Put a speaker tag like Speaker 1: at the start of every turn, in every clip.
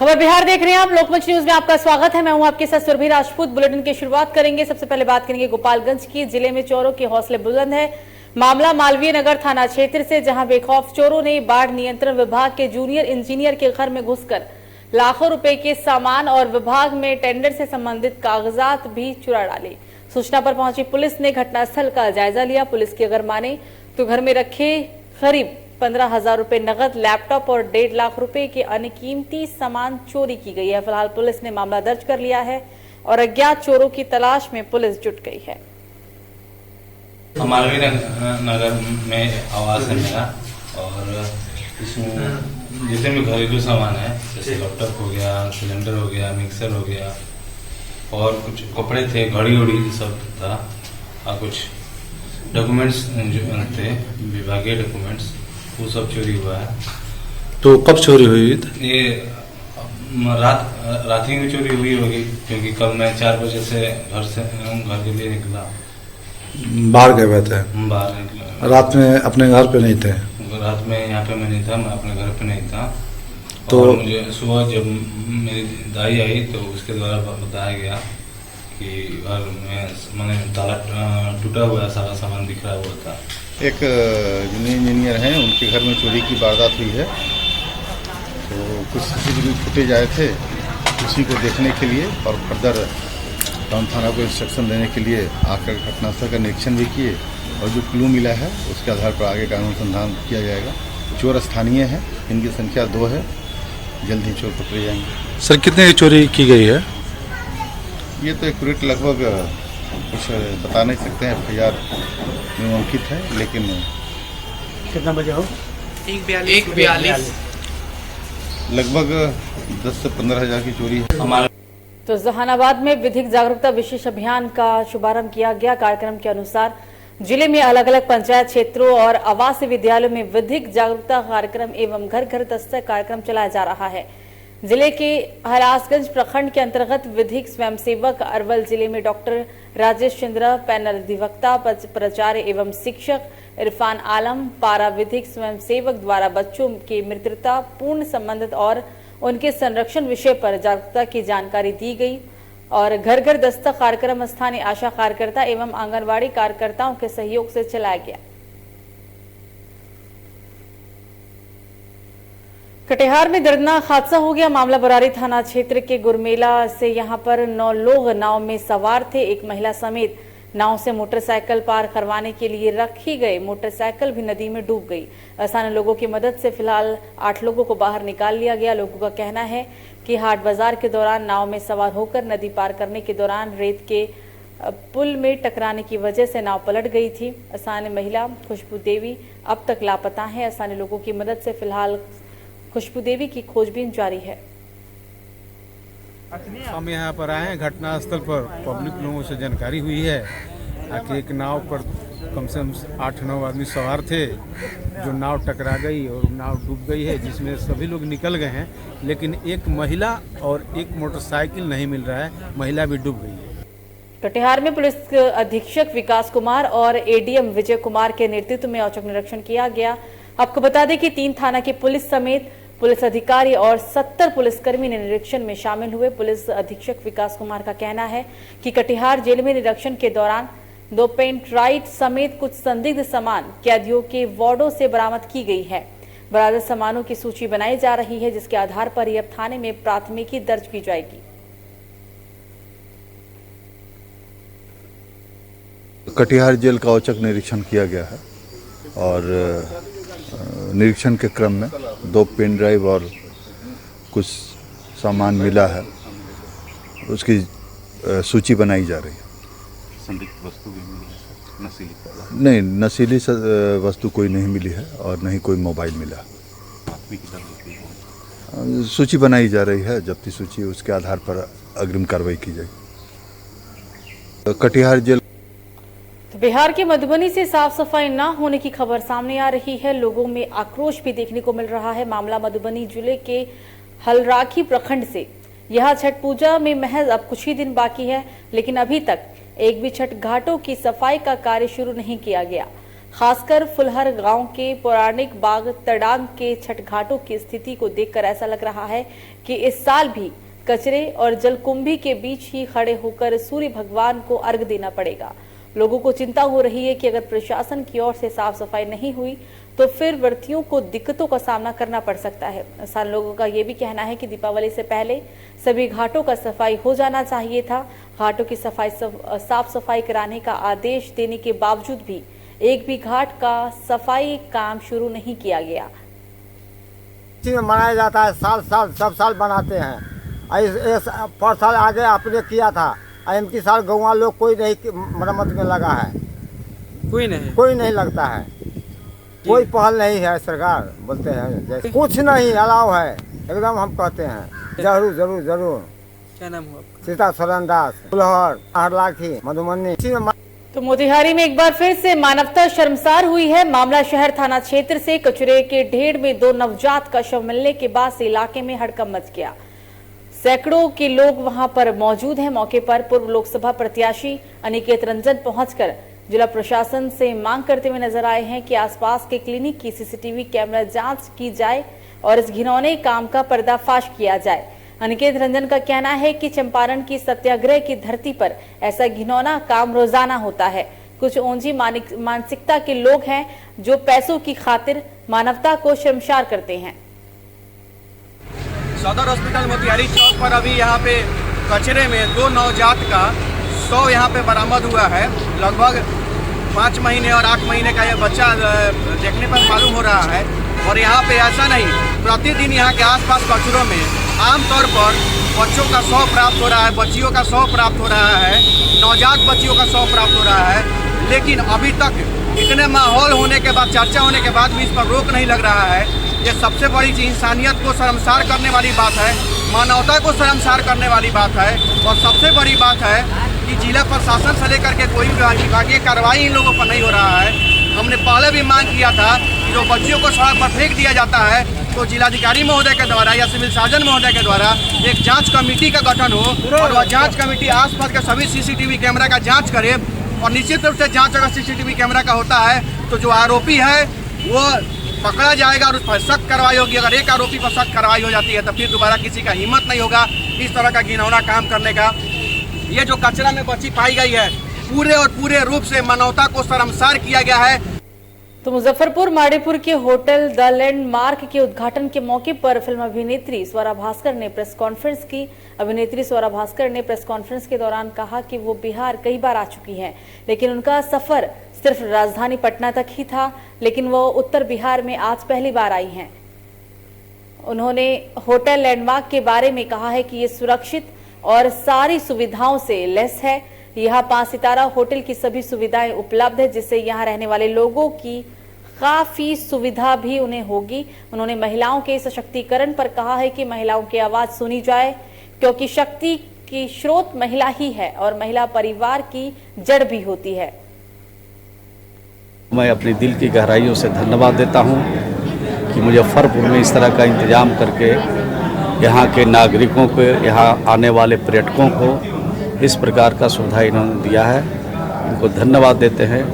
Speaker 1: खबर बिहार देख रहे हैं आप। लोकमंच न्यूज में आपका स्वागत है। मैं हूं आपके साथ सुरभि राजपूत। बुलेटिन की शुरुआत करेंगे। सबसे पहले बात करेंगे गोपालगंज की। जिले में चोरों के हौसले बुलंद है। मामला मालवीय नगर थाना क्षेत्र से, जहां बेखौफ चोरों ने बाढ़ नियंत्रण विभाग के जूनियर इंजीनियर के घर में घुसकर लाखों रुपए के सामान और विभाग में टेंडर से संबंधित कागजात भी चुरा डाले। सूचना पर पहुंची पुलिस ने घटनास्थल का जायजा लिया। पुलिस की अगर माने तो घर में रखे करीब 15,000 रुपए नगद, लैपटॉप और 1.5 लाख रुपए के अन्य कीमती सामान चोरी की गई है। फिलहाल पुलिस ने मामला दर्ज कर लिया है और अज्ञात चोरों की तलाश में पुलिस जुट गई है।
Speaker 2: मालवीय नगर में आवास है मेरा, और इसमें जितने भी घरेलू सामान है, जैसे लैपटॉप हो गया, सिलेंडर हो गया, मिक्सर हो गया, और कुछ कपड़े थे, घड़ी उड़ी सब था, और कुछ डॉक्यूमेंट्स जो थे, विभागीय डॉक्यूमेंट्स, वो सब चोरी हुआ है।
Speaker 3: तो कब चोरी हुई?
Speaker 2: ये रात ही में चोरी हुई होगी, क्योंकि कल मैं 4 बजे से घर के लिए निकला।
Speaker 3: बाहर गए हुए थे?
Speaker 2: बाहर निकला।
Speaker 3: रात में अपने घर पे नहीं थे?
Speaker 2: रात में यहाँ पे मैं नहीं था, मैं अपने घर पे नहीं था।
Speaker 3: तो
Speaker 2: और मुझे सुबह जब मेरी दाई आई तो उसके द्वारा बताया गया कि घर में मैंने ताला टूटा हुआ है, सारा सामान बिखरा हुआ था।
Speaker 4: एक जूनियर इंजीनियर हैं, उनके घर में चोरी की वारदात हुई है। तो कुछ सीसीटीवी फुटेज आए थे, उसी को देखने के लिए और फर्दर टाउन थाना को इंस्ट्रक्शन देने के लिए आकर घटनास्थल का निरीक्षण भी किए, और जो क्लू मिला है उसके आधार पर आगे का अनुसंधान किया जाएगा। चोर स्थानीय हैं, इनकी संख्या 2 है, जल्द ही चोर पकड़े जाएंगे।
Speaker 3: सर, कितने की चोरी की गई है?
Speaker 4: ये तो एक्यूरेट लगभग कुछ बता नहीं सकते हैं, FIR में अंकित है, लेकिन
Speaker 5: कितना बजे हो?
Speaker 6: 1:42
Speaker 4: लगभग 10 से 15 हज़ार की चोरी है।
Speaker 2: हमारे
Speaker 1: तो जहानाबाद में विधिक जागरूकता विशेष अभियान का शुभारंभ किया गया। कार्यक्रम के अनुसार जिले में अलग अलग पंचायत क्षेत्रों और आवासीय विद्यालयों में विधिक जागरूकता कार्यक्रम एवं घर घर दस्तक कार्यक्रम चलाया जा रहा है। जिले के हरासगंज प्रखंड के अंतर्गत विधिक स्वयंसेवक अरवल जिले में डॉक्टर राजेश चंद्र, पैनल अधिवक्ता, प्राचार्य एवं शिक्षक इरफान आलम, पारा विधिक स्वयंसेवक द्वारा बच्चों के मित्रता पूर्ण संबंध और उनके संरक्षण विषय पर जागरूकता की जानकारी दी गई। और घर घर दस्तक कार्यक्रम स्थानीय आशा कार्यकर्ता एवं आंगनवाड़ी कार्यकर्ताओं के सहयोग से चलाया गया। कटिहार में दर्दनाक हादसा हो गया। मामला बरारी थाना क्षेत्र के गुरमेला से यहां पर 9 लोग नाव में सवार थे। एक महिला समेत नाव से मोटरसाइकिल पार करवाने के लिए रखी गई मोटरसाइकिल भी नदी में डूब गई। स्थानीय लोगों की मदद से फिलहाल 8 लोगों को बाहर निकाल लिया गया। लोगों का कहना है कि हाट बाजार के दौरान नाव में सवार होकर नदी पार करने के दौरान रेत के पुल में टकराने की वजह से नाव पलट गई थी। स्थानीय महिला खुशबू देवी अब तक लापता है। स्थानीय लोगों की मदद से फिलहाल खुशबू देवी की खोजबीन जारी है।
Speaker 7: हम यहाँ पर आए हैं घटनास्थल पर। पब्लिक लोगों से जानकारी हुई है कि एक नाव पर कम से कम 8-9 आदमी सवार थे, जो नाव टकरा गई और नाव डूब गई है, जिसमें सभी लोग निकल गए हैं, लेकिन एक महिला और एक मोटरसाइकिल नहीं मिल रहा है, महिला भी डूब गई है।
Speaker 1: कटिहार में पुलिस अधीक्षक विकास कुमार और ADM विजय कुमार के नेतृत्व में औचक निरीक्षण किया गया। आपको बता दें कि 3 थाना के पुलिस समेत पुलिस अधिकारी और 70 पुलिसकर्मी निरीक्षण में शामिल हुए। पुलिस अधीक्षक विकास कुमार का कहना है कि कटिहार जेल में निरीक्षण के दौरान 2 पेन ड्राइव समेत कुछ संदिग्ध सामान कैदियों के वार्डों से बरामद की गई है। बरामद सामानों की सूची बनाई जा रही है, जिसके आधार पर अब थाने में प्राथमिकी दर्ज की जाएगी।
Speaker 4: कटिहार जेल का औचक निरीक्षण किया गया है, और निरीक्षण के क्रम में 2 पेन ड्राइव और कुछ सामान मिला है, उसकी सूची बनाई जा रही है।
Speaker 8: संदिग्ध वस्तु भी मिली है? नशीली?
Speaker 4: नहीं, नशीली वस्तु कोई नहीं मिली है, और नहीं कोई मोबाइल मिला। सूची बनाई जा रही है, जब्ती सूची, उसके आधार पर अग्रिम कार्रवाई की जाएगी। कटिहार जेल।
Speaker 1: तो बिहार के मधुबनी से साफ सफाई न होने की खबर सामने आ रही है। लोगों में आक्रोश भी देखने को मिल रहा है। मामला मधुबनी जिले के हलराखी प्रखंड से। यहां छठ पूजा में महज अब कुछ ही दिन बाकी है, लेकिन अभी तक एक भी छठ घाटों की सफाई का कार्य शुरू नहीं किया गया। खासकर फुलहर गांव के पौराणिक बाग तड़ांग के छठ घाटों की स्थिति को देखकर ऐसा लग रहा है कि इस साल भी कचरे और जलकुंभी के बीच ही खड़े होकर सूर्य भगवान को अर्घ देना पड़ेगा। लोगों को चिंता हो रही है कि अगर प्रशासन की ओर से साफ सफाई नहीं हुई तो फिर व्रतियों को दिक्कतों का सामना करना पड़ सकता है। स्थानीय लोगों का यह भी कहना है कि दीपावली से पहले सभी घाटों का सफाई हो जाना चाहिए था। घाटों की साफ सफाई कराने का आदेश देने के बावजूद भी एक भी घाट का सफाई काम शुरू नहीं किया गया।
Speaker 9: मनाया जाता है, साल साल सब साल बनाते हैं। पर साल आगे आपने किया था, एमकी साल गाँव लोग कोई नहीं मरम्मत में लगा है, कोई नहीं लगता है, कोई पहल नहीं है। सरकार बोलते हैं जैसे कुछ नहीं अलाव है, एकदम हम कहते हैं जरूर जरूर जरूर।
Speaker 6: क्या नाम हुआ?
Speaker 9: सीता सरन दास, फुलहर, आहरलाखी, मधुमनी।
Speaker 1: तो मोतिहारी में एक बार फिर से मानवता शर्मसार हुई है। मामला शहर थाना क्षेत्र से कचरे के ढेर में 2 नवजात का शव मिलने के बाद से इलाके में हड़कंप मच गया। सैकड़ों के लोग वहां पर मौजूद हैं। मौके पर पूर्व लोकसभा प्रत्याशी अनिकेत रंजन पहुंचकर जिला प्रशासन से मांग करते हुए नजर आए हैं कि आसपास के क्लिनिक की सीसीटीवी कैमरा जांच की जाए और इस घिनौने काम का पर्दाफाश किया जाए। अनिकेत रंजन का कहना है कि चंपारण की सत्याग्रह की धरती पर ऐसा घिनौना काम रोजाना होता है। कुछ ओंझी मानसिकता के लोग हैं जो पैसों की खातिर मानवता को शर्मसार करते हैं।
Speaker 6: सदर हॉस्पिटल मोतिहारी चौक पर अभी यहाँ पे कचरे में 2 नवजात का शव यहाँ पे बरामद हुआ है। लगभग 5 महीने और 8 महीने का यह बच्चा देखने पर मालूम हो रहा है। और यहाँ पे ऐसा नहीं, प्रतिदिन यहाँ के आसपास कचरों में आमतौर पर बच्चों का शव प्राप्त हो रहा है, बच्चियों का शव प्राप्त हो रहा है, नवजात बच्चियों का शव प्राप्त हो रहा है। लेकिन अभी तक इतने माहौल होने के बाद, चर्चा होने के बाद भी इस पर रोक नहीं लग रहा है। ये सबसे बड़ी चीज इंसानियत को शर्मसार करने वाली बात है, मानवता को शर्मसार करने वाली बात है। और सबसे बड़ी बात है कि जिला प्रशासन से लेकर के कोई विभागीय कार्रवाई इन लोगों पर नहीं हो रहा है। हमने पहले भी मांग किया था कि जो बच्चियों को सड़क पर फेंक दिया जाता है तो जिलाधिकारी महोदय के द्वारा या सिविल सर्जन महोदय के द्वारा एक जांच कमेटी का गठन हो और वह जांच कमेटी आसपास के सभी सीसीटीवी कैमरा का जांच करे। और निश्चित रूप से जांच अगर सीसीटीवी कैमरा का होता है तो जो आरोपी है वो पकड़ा जाएगा और उस पर सख्त कार्रवाई होगी। अगर एक आरोपी पर सख्त कार्रवाई हो जाती है तो फिर दोबारा किसी का हिम्मत नहीं होगा इस तरह का घिनौना काम करने का। ये जो कचरा में बच्ची पाई गई है पूरे और पूरे रूप से मानवता को शर्मसार किया गया है।
Speaker 1: तो मुजफ्फरपुर माड़ीपुर के होटल द लैंडमार्क के उद्घाटन के मौके पर फिल्म अभिनेत्री स्वरा भास्कर ने प्रेस कॉन्फ्रेंस की। अभिनेत्री स्वरा भास्कर ने प्रेस कॉन्फ्रेंस के दौरान कहा कि वो बिहार कई बार आ चुकी हैं, लेकिन उनका सफर सिर्फ राजधानी पटना तक ही था, लेकिन वो उत्तर बिहार में आज पहली बार आई हैं। उन्होंने होटल लैंडमार्क के बारे में कहा है कि ये सुरक्षित और सारी सुविधाओं से लैस है। यहाँ 5 सितारा होटल की सभी सुविधाएं उपलब्ध है, जिससे यहाँ रहने वाले लोगों की काफी सुविधा भी उन्हें होगी। उन्होंने महिलाओं के सशक्तिकरण पर कहा है कि महिलाओं की आवाज सुनी जाए, क्योंकि शक्ति की स्रोत महिला ही है और महिला परिवार की जड़ भी होती है।
Speaker 10: मैं अपने दिल की गहराइयों से धन्यवाद देता हूँ कि मुजफ्फरपुर में इस तरह का इंतजाम करके यहाँ के नागरिकों को, यहाँ आने वाले पर्यटकों को इस प्रकार का सुविधा इन्होंने दिया है। इनको धन्यवाद देते हैं।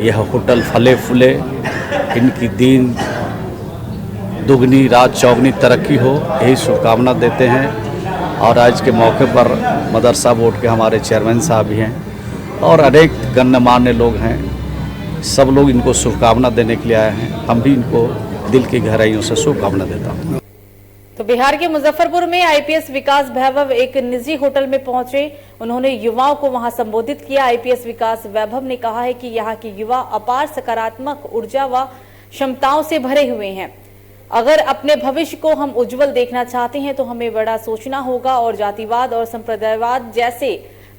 Speaker 10: यह होटल फले फूले, इनकी दिन दुगनी रात चौगनी तरक्की हो, यही शुभकामना देते हैं। और आज के मौके पर मदरसा बोर्ड के हमारे चेयरमैन साहब भी हैं और अनेक गण्यमान्य लोग हैं। सब लोग इनको शुभकामना देने के लिए आए हैं। हम भी इनको दिल की गहराइयों से शुभकामना देता हूँ।
Speaker 1: तो बिहार के मुजफ्फरपुर में आईपीएस विकास वैभव एक निजी होटल में पहुंचे। उन्होंने युवाओं को वहां संबोधित किया। आईपीएस विकास वैभव ने कहा है कि यहाँ के युवा अपार सकारात्मक ऊर्जा व क्षमताओं से भरे हुए हैं। अगर अपने भविष्य को हम उज्जवल देखना चाहते हैं तो हमें बड़ा सोचना होगा और जातिवाद और संप्रदायवाद जैसे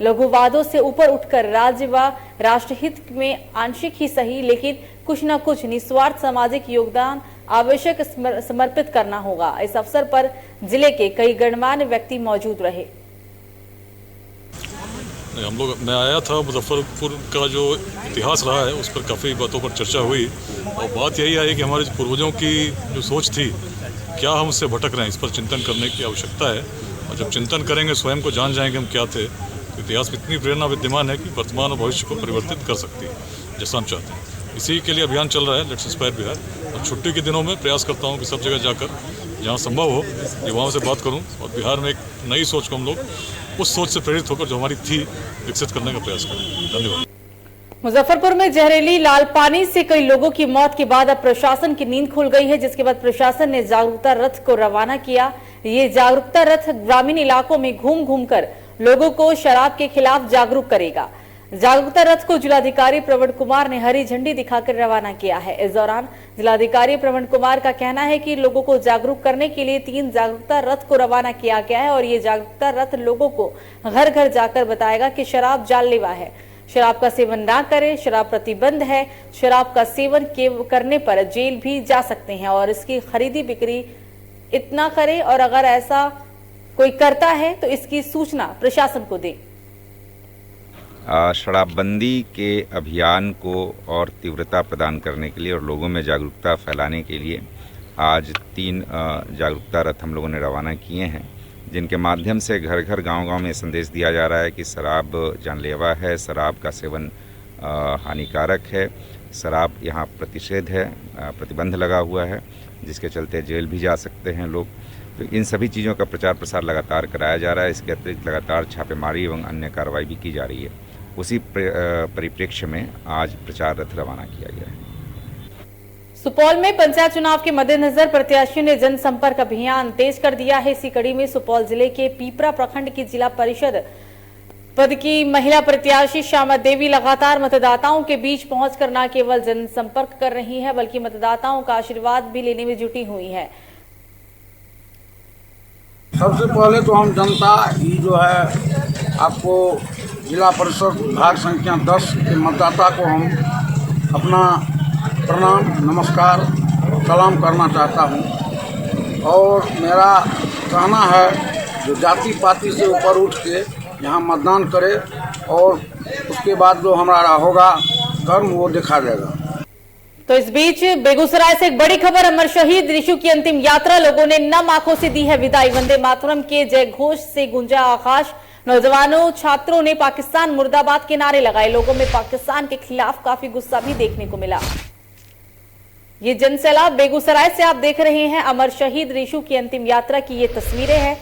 Speaker 1: लघुवादों से ऊपर उठकर राज्य व राष्ट्रहित में आंशिक ही सही, लेकिन कुछ न कुछ निस्वार्थ सामाजिक योगदान आवश्यक समर्पित करना होगा। इस अवसर पर जिले के कई गणमान्य व्यक्ति मौजूद रहे।
Speaker 11: मैं आया था, मुजफ्फरपुर का जो इतिहास रहा है उस पर काफ़ी बातों पर चर्चा हुई और बात यही आई कि हमारे पूर्वजों की जो सोच थी, क्या हम उससे भटक रहे हैं, इस पर चिंतन करने की आवश्यकता है। और जब चिंतन करेंगे, स्वयं को जान जाएंगे हम क्या थे, तो इतिहास में इतनी प्रेरणा विद्यमान है कि वर्तमान और भविष्य को परिवर्तित कर सकती है जैसा हम चाहते हैं। इसी के लिए अभियान चल रहा है लेट्स इंस्पायर बिहार। और छुट्टी के दिनों में प्रयास करता हूँ कि सब जगह जाकर जहाँ संभव हो युवाओं से बात करूँ और बिहार में एक नई सोच को हम लोग उस सोच से प्रेरित होकर जो हमारी थी विकसित करने का प्रयास करें। धन्यवाद।
Speaker 1: मुजफ्फरपुर में जहरीली लाल पानी से कई लोगों की मौत के बाद अब प्रशासन की नींद खुल गई है, जिसके बाद प्रशासन ने जागरूकता रथ को रवाना किया। ये जागरूकता रथ ग्रामीण इलाकों में घूम घूम कर लोगों को शराब के खिलाफ जागरूक करेगा। जागरूकता रथ को जिलाधिकारी प्रवीण कुमार ने हरी झंडी दिखाकर रवाना किया है। इस दौरान जिलाधिकारी प्रवीण कुमार का कहना है कि लोगों को जागरूक करने के लिए 3 जागरूकता रथ को रवाना किया गया है और ये जागरूकता रथ लोगों को घर घर जाकर बताएगा कि शराब जानलेवा है, शराब का सेवन ना करें, शराब प्रतिबंध है, शराब का सेवन करने पर जेल भी जा सकते हैं और इसकी खरीदी बिक्री इतना करें और अगर ऐसा कोई करता है तो इसकी सूचना प्रशासन को दे।
Speaker 12: शराबबंदी के अभियान को और तीव्रता प्रदान करने के लिए और लोगों में जागरूकता फैलाने के लिए आज 3 जागरूकता रथ हम लोगों ने रवाना किए हैं, जिनके माध्यम से घर घर गांव-गांव में संदेश दिया जा रहा है कि शराब जानलेवा है, शराब का सेवन हानिकारक है, शराब यहाँ प्रतिषेध है, प्रतिबंध लगा हुआ है, जिसके चलते जेल भी जा सकते हैं लोग। तो इन सभी चीज़ों का प्रचार प्रसार लगातार कराया जा रहा है। इसके अतिरिक्त लगातार छापेमारी एवं अन्य कार्रवाई भी की जा रही है। उसी परिप्रेक्ष्य में आज प्रचार रथ रवाना किया गया है।
Speaker 1: सुपौल में पंचायत चुनाव के मद्देनजर प्रत्याशियों ने जनसंपर्क अभियान तेज कर दिया है। इसी कड़ी में सुपौल जिले के पीपरा प्रखंड की जिला परिषद पद की महिला प्रत्याशी श्यामा देवी लगातार मतदाताओं के बीच पहुंचकर न केवल जनसंपर्क कर रही है बल्कि मतदाताओं का आशीर्वाद भी लेने में जुटी हुई है।
Speaker 13: सबसे पहले तो हम जनता ही जो है आपको जिला परिषद भाग संख्या 10 के मतदाता को हम अपना प्रणाम नमस्कार सलाम करना चाहता हूं और मेरा कहना है जो जाति पाति से ऊपर उठ के यहाँ मतदान करे और उसके बाद जो हमारा होगा कर्म वो दिखा जाएगा।
Speaker 1: तो इस बीच बेगूसराय से एक बड़ी खबर, अमर शहीद ऋषु की अंतिम यात्रा लोगों ने नम आंखों से दी है विदाई। वंदे मातरम के जय घोष से गूंजा आकाश। नौजवानों छात्रों ने पाकिस्तान मुर्दाबाद के नारे लगाए। लोगों में पाकिस्तान के खिलाफ काफी गुस्सा भी देखने को मिला। ये जनसैलाब बेगूसराय से आप देख रहे हैं। अमर शहीद ऋषु की अंतिम यात्रा की ये तस्वीरें हैं।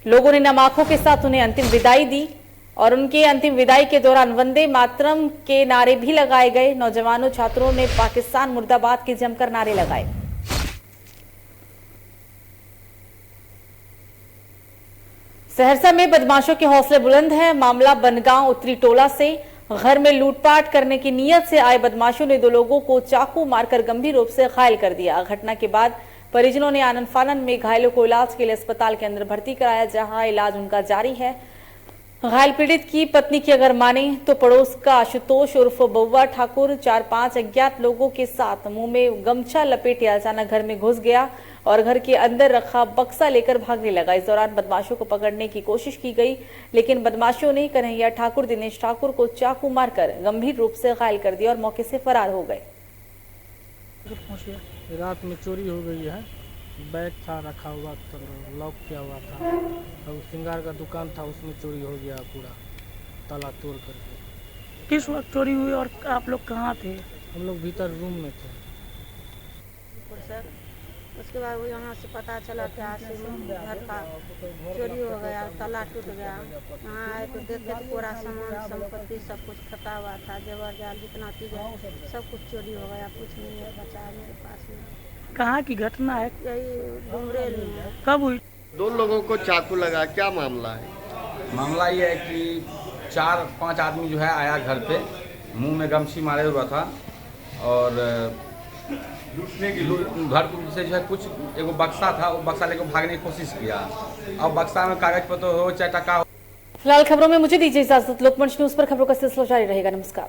Speaker 1: लोगों ने नम आंखों के साथ उन्हें अंतिम विदाई दी और उनके अंतिम विदाई के दौरान वंदे मातरम के नारे भी लगाए गए। नौजवानों छात्रों ने पाकिस्तान मुर्दाबाद के जमकर नारे लगाए। सहरसा में बदमाशों के हौसले बुलंद हैं। मामला बनगांव उत्तरी टोला से। घर में लूटपाट करने की नीयत से आए बदमाशों ने 2 लोगों को चाकू मारकर गंभीर रूप से घायल कर दिया। घटना के बाद परिजनों ने आनन फानन में घायलों को इलाज के लिए अस्पताल के अंदर भर्ती कराया, जहां इलाज उनका जारी है। घायल पीड़ित की पत्नी की अगर माने तो पड़ोस का आशुतोष उर्फ बउआ ठाकुर 4-5 अज्ञात लोगों के साथ मुंह में गमछा लपेटे अचानक घर में घुस गया और घर के अंदर रखा बक्सा लेकर भागने लगा। इस दौरान बदमाशों को पकड़ने की कोशिश की गई, लेकिन बदमाशों ने कन्हैया ठाकुर दिनेश ठाकुर को चाकू मारकर गंभीर रूप से घायल कर दिया और मौके से फरार हो गए।
Speaker 5: रात में चोरी हो गई है। बैग था रखा हुआ, तो लॉक किया हुआ था और श्रृंगार का दुकान था, उसमें चोरी हो गया पूरा, ताला तोड़ करके।
Speaker 14: किस वक्त चोरी हुई और आप लोग कहाँ थे?
Speaker 5: हम लोग भीतर रूम में थे।
Speaker 15: सर उसके बाद वो यहाँ से पता चला कि घर का चोरी हो गया, ताला टूट गया। यहाँ आए तो देखे तो पूरा सामान संपत्ति सब कुछ खता हुआ था, जेवर जाल जितना चीज़ सब कुछ चोरी हो गया, कुछ नहीं है बचा मेरे पास में।
Speaker 14: कहाँ की घटना है?
Speaker 15: यही डुमरेल में।
Speaker 14: कब हुई?
Speaker 16: 2 लोगों को चाकू लगा, क्या मामला है?
Speaker 17: मामला ये है कि 4-5 आदमी जो है आया घर पे, मुंह में गमछी मारे हुआ था और घर से जो है कुछ एगो बक्सा था, वो बक्सा लेकर भागने की कोशिश किया और बक्सा में कागज पत्र हो चाहे टका हो।
Speaker 1: फिलहाल खबरों में मुझे दीजिए इजाजत। लोकमंच न्यूज पर खबरों का सिलसिला जारी रहेगा। नमस्कार।